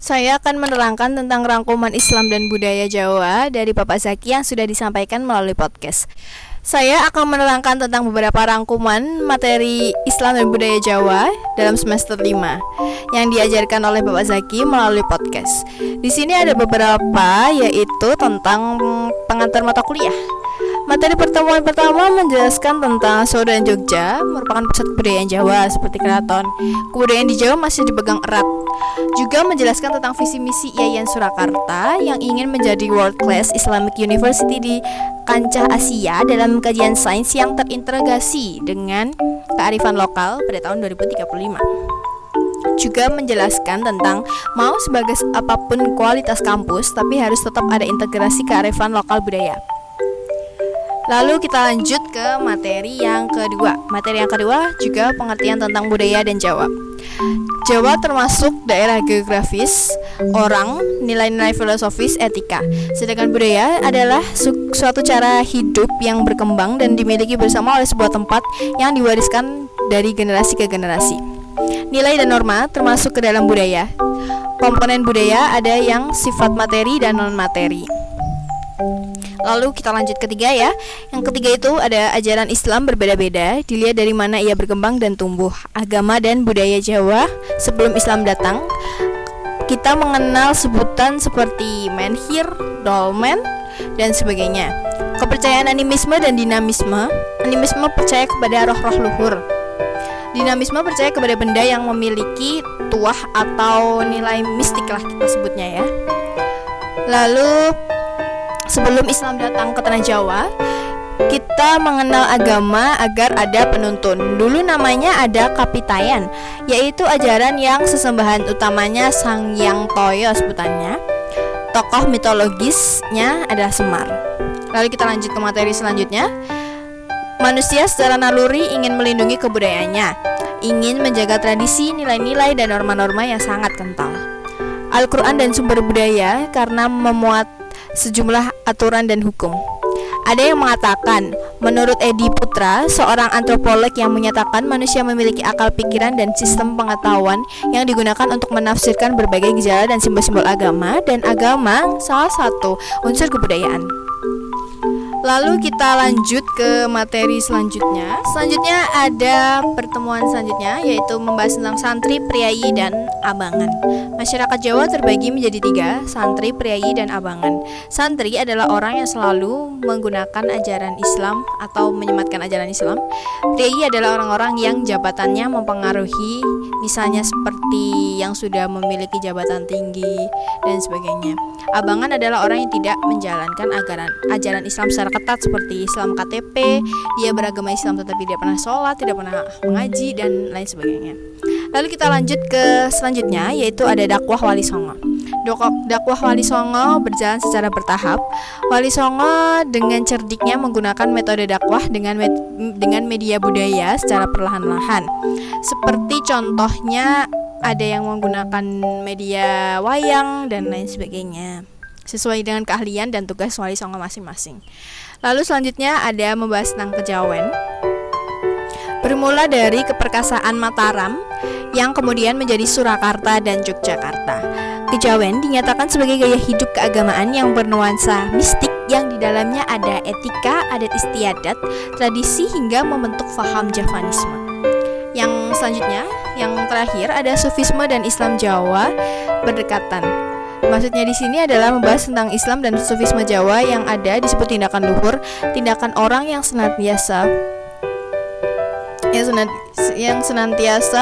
Saya akan menerangkan tentang rangkuman Islam dan budaya Jawa dari Bapak Zaki yang sudah disampaikan melalui podcast. Saya akan menerangkan tentang beberapa rangkuman materi Islam dan budaya Jawa dalam semester 5 yang diajarkan oleh Bapak Zaki melalui podcast. Di sini ada beberapa, yaitu tentang pengantar mata kuliah. Materi pertemuan pertama menjelaskan tentang Solo dan Jogja merupakan pusat kebudayaan Jawa seperti keraton. Kebudayaan di Jawa masih dipegang erat. Juga menjelaskan tentang visi misi Yayan Surakarta yang ingin menjadi world class Islamic University di kancah Asia dalam kajian sains yang terintegrasi dengan kearifan lokal pada tahun 2035. Juga menjelaskan tentang mau sebagai apapun kualitas kampus, tapi harus tetap ada integrasi kearifan lokal budaya. Lalu kita lanjut ke materi yang kedua. Materi yang kedua juga pengertian tentang budaya dan Jawa. Jawa termasuk daerah geografis, orang, nilai-nilai filosofis, etika. Sedangkan budaya adalah suatu cara hidup yang berkembang dan dimiliki bersama oleh sebuah tempat yang diwariskan dari generasi ke generasi. Nilai dan norma termasuk ke dalam budaya. Komponen budaya ada yang sifat materi dan non-materi. Lalu kita lanjut ketiga ya. Yang ketiga itu ada ajaran Islam berbeda-beda, dilihat dari mana ia berkembang dan tumbuh. Agama dan budaya Jawa sebelum Islam datang. Kita mengenal sebutan seperti menhir, dolmen, dan sebagainya. Kepercayaan animisme dan dinamisme. Animisme percaya kepada roh-roh luhur. Dinamisme percaya kepada benda yang memiliki tuah atau nilai mistik lah kita sebutnya ya. Lalu sebelum Islam datang ke tanah Jawa, kita mengenal agama agar ada penuntun. Dulu namanya ada kapitayan, yaitu ajaran yang sesembahan utamanya Sang Hyang Toyo sebutannya. Tokoh mitologisnya adalah Semar. Lalu kita lanjut ke materi selanjutnya. Manusia secara naluri ingin melindungi kebudayaannya, ingin menjaga tradisi, nilai-nilai, dan norma-norma yang sangat kental. Al-Quran dan sumber budaya karena memuat sejumlah aturan dan hukum. Ada yang mengatakan, menurut Edi Putra, seorang antropolog yang menyatakan manusia memiliki akal pikiran dan sistem pengetahuan yang digunakan untuk menafsirkan berbagai gejala dan simbol-simbol agama, dan agama salah satu unsur kebudayaan. Lalu kita lanjut ke materi selanjutnya. Selanjutnya ada pertemuan selanjutnya, yaitu membahas tentang santri, priayi, dan abangan. Masyarakat Jawa terbagi menjadi 3, santri, priayi, dan abangan. Santri adalah orang yang selalu menggunakan ajaran Islam atau menyematkan ajaran Islam. Priayi adalah orang-orang yang jabatannya mempengaruhi, misalnya seperti yang sudah memiliki jabatan tinggi dan sebagainya. Abangan adalah orang yang tidak menjalankan ajaran Islam secara ketat seperti Islam KTP, dia beragama Islam tetapi tidak pernah sholat, tidak pernah mengaji, dan lain sebagainya. Lalu kita lanjut ke selanjutnya, yaitu ada dakwah Wali Songo. Dakwah Wali Songo berjalan secara bertahap. Wali Songo dengan cerdiknya menggunakan metode dakwah dengan media budaya secara perlahan-lahan. Seperti contohnya ada yang menggunakan media wayang dan lain sebagainya, sesuai dengan keahlian dan tugas Wali Songo masing-masing. Lalu selanjutnya ada membahas tentang kejawen. Bermula dari keperkasaan Mataram yang kemudian menjadi Surakarta dan Yogyakarta. Kejawen dinyatakan sebagai gaya hidup keagamaan yang bernuansa mistik yang di dalamnya ada etika, adat istiadat, tradisi hingga membentuk faham Javanisme. Yang selanjutnya, yang terakhir ada Sufisme dan Islam Jawa berdekatan. Maksudnya di sini adalah membahas tentang Islam dan Sufisme Jawa yang ada disebut tindakan luhur, tindakan orang yang senantiasa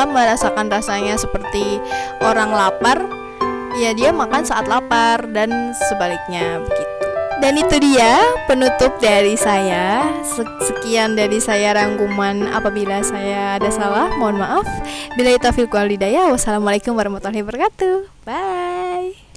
merasakan rasanya seperti orang lapar, ya dia makan saat lapar dan sebaliknya begitu. Dan itu dia penutup dari saya. Sekian dari saya rangkuman. Apabila saya ada salah, mohon maaf. Billahi taufiq wal hidayah. Wassalamualaikum warahmatullahi wabarakatuh. Bye.